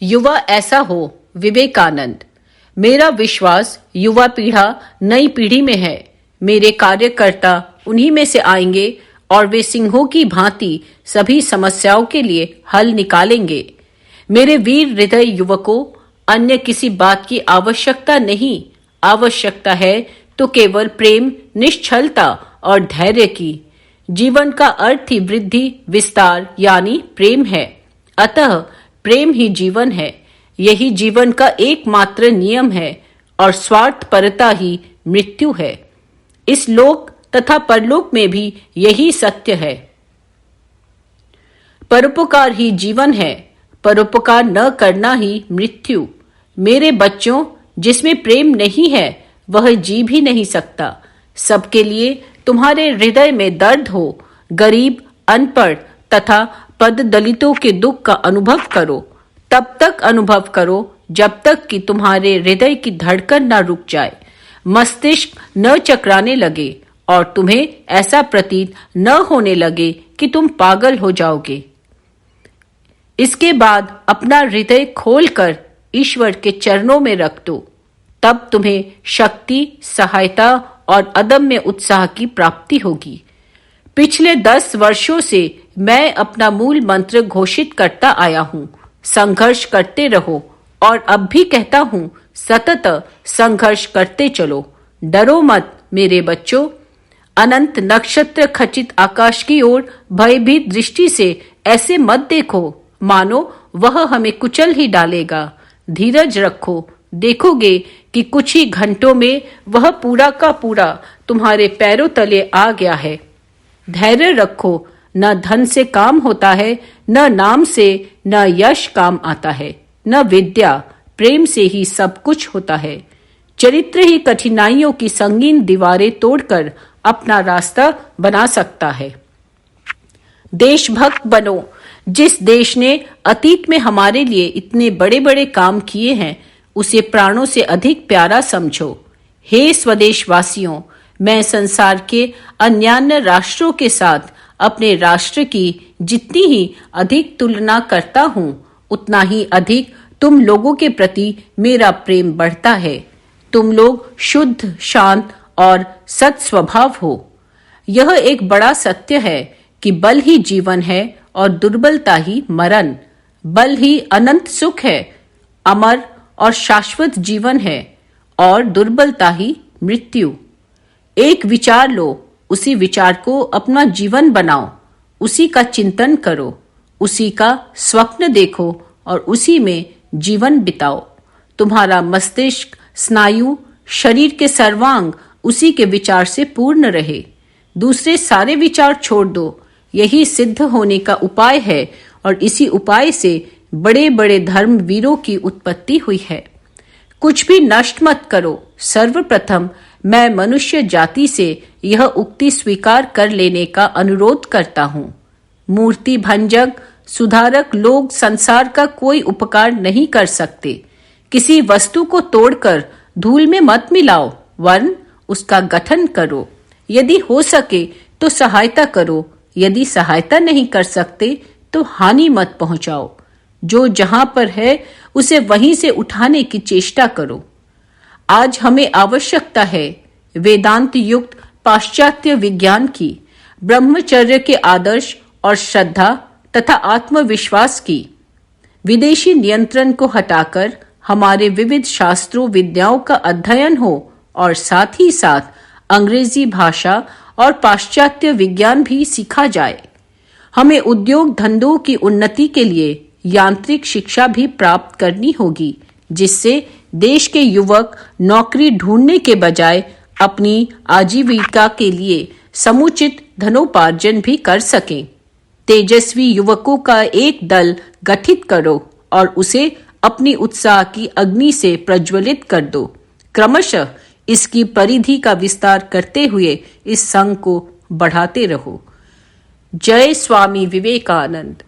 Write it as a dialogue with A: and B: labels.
A: युवा ऐसा हो। विवेकानंद। मेरा विश्वास युवा पीढ़ा नई पीढ़ी में है। मेरे कार्यकर्ता उन्हीं में से आएंगे और वे सिंहों की भांति सभी समस्याओं के लिए हल निकालेंगे। मेरे वीर हृदय युवकों, अन्य किसी बात की आवश्यकता नहीं। आवश्यकता है तो केवल प्रेम, निश्चलता और धैर्य की। जीवन का अर्थ ही वृद्धि, विस्तार यानी प्रेम है। अतः प्रेम ही जीवन है। यही जीवन का एकमात्र नियम है और स्वार्थपरता ही मृत्यु है। इस लोक तथा परलोक में भी यही सत्य है। परोपकार ही जीवन है, परोपकार न करना ही मृत्यु। मेरे बच्चों, जिसमें प्रेम नहीं है वह जी भी नहीं सकता। सबके लिए तुम्हारे हृदय में दर्द हो। गरीब, अनपढ़ तथा पद दलितों के दुख का अनुभव करो। तब तक अनुभव करो जब तक कि तुम्हारे हृदय की धड़कन न रुक जाए, मस्तिष्क न चकराने लगे और तुम्हें ऐसा प्रतीत न होने लगे कि तुम पागल हो जाओगे। इसके बाद अपना हृदय खोलकर ईश्वर के चरणों में रख दो। तब तुम्हें शक्ति, सहायता और अदम्य उत्साह की प्राप्ति होगी। पिछले 10 वर्षों से मैं अपना मूल मंत्र घोषित करता आया हूँ, संघर्ष करते रहो। और अब भी कहता हूँ, सतत संघर्ष करते चलो। डरो मत मेरे बच्चों। अनंत नक्षत्र खचित आकाश की ओर भयभीत दृष्टि से ऐसे मत देखो मानो वह हमें कुचल ही डालेगा। धीरज रखो, देखोगे कि कुछ ही घंटों में वह पूरा का पूरा तुम्हारे पैरों तले आ गया है। धैर्य रखो, न धन से काम होता है, न नाम से, न यश काम आता है, न विद्या। प्रेम से ही सब कुछ होता है। चरित्र ही कठिनाइयों की संगीन दीवारें तोड़कर अपना रास्ता बना सकता है। देशभक्त बनो। जिस देश ने अतीत में हमारे लिए इतने बड़े बड़े काम किए हैं, उसे प्राणों से अधिक प्यारा समझो। हे स्वदेशवासियों, मैं संसार के अन्यान्य राष्ट्रों के साथ अपने राष्ट्र की जितनी ही अधिक तुलना करता हूँ, उतना ही अधिक तुम लोगों के प्रति मेरा प्रेम बढ़ता है। तुम लोग शुद्ध, शांत और सत् स्वभाव हो। यह एक बड़ा सत्य है कि बल ही जीवन है और दुर्बलता ही मरण। बल ही अनंत सुख है, अमर और शाश्वत जीवन है, और दुर्बलता ही मृत्यु। एक विचार लो, उसी विचार को अपना जीवन बनाओ। उसी का चिंतन करो, उसी का स्वप्न देखो और उसी में जीवन बिताओ। तुम्हारा मस्तिष्क, स्नायु, शरीर के सर्वांग उसी के विचार से पूर्ण रहे। दूसरे सारे विचार छोड़ दो। यही सिद्ध होने का उपाय है और इसी उपाय से बड़े बड़े धर्म वीरों की उत्पत्ति हुई है। कुछ भी नष्ट मत करो। सर्वप्रथम मैं मनुष्य जाति से यह उक्ति स्वीकार कर लेने का अनुरोध करता हूँ। मूर्ति भंजक, सुधारक लोग संसार का कोई उपकार नहीं कर सकते। किसी वस्तु को तोड़कर धूल में मत मिलाओ, वरन उसका गठन करो। यदि हो सके तो सहायता करो। यदि सहायता नहीं कर सकते तो हानि मत पहुंचाओ। जो जहां पर है उसे वहीं से उठाने की चेष्टा करो। आज हमें आवश्यकता है वेदांत युक्त पाश्चात्य विज्ञान की, ब्रह्मचर्य के आदर्श और श्रद्धा तथा आत्मविश्वास की। विदेशी नियंत्रण को हटाकर हमारे विविध शास्त्रों, विद्याओं का अध्ययन हो और साथ ही साथ अंग्रेजी भाषा और पाश्चात्य विज्ञान भी सीखा जाए। हमें उद्योग धंधों की उन्नति के लिए यांत्रिक शिक्षा भी प्राप्त करनी होगी, जिससे देश के युवक नौकरी ढूंढने के बजाय अपनी आजीविका के लिए समुचित धनोपार्जन भी कर सकें। तेजस्वी युवकों का एक दल गठित करो और उसे अपनी उत्साह की अग्नि से प्रज्वलित कर दो। क्रमशः इसकी परिधि का विस्तार करते हुए इस संघ को बढ़ाते रहो। जय स्वामी विवेकानंद।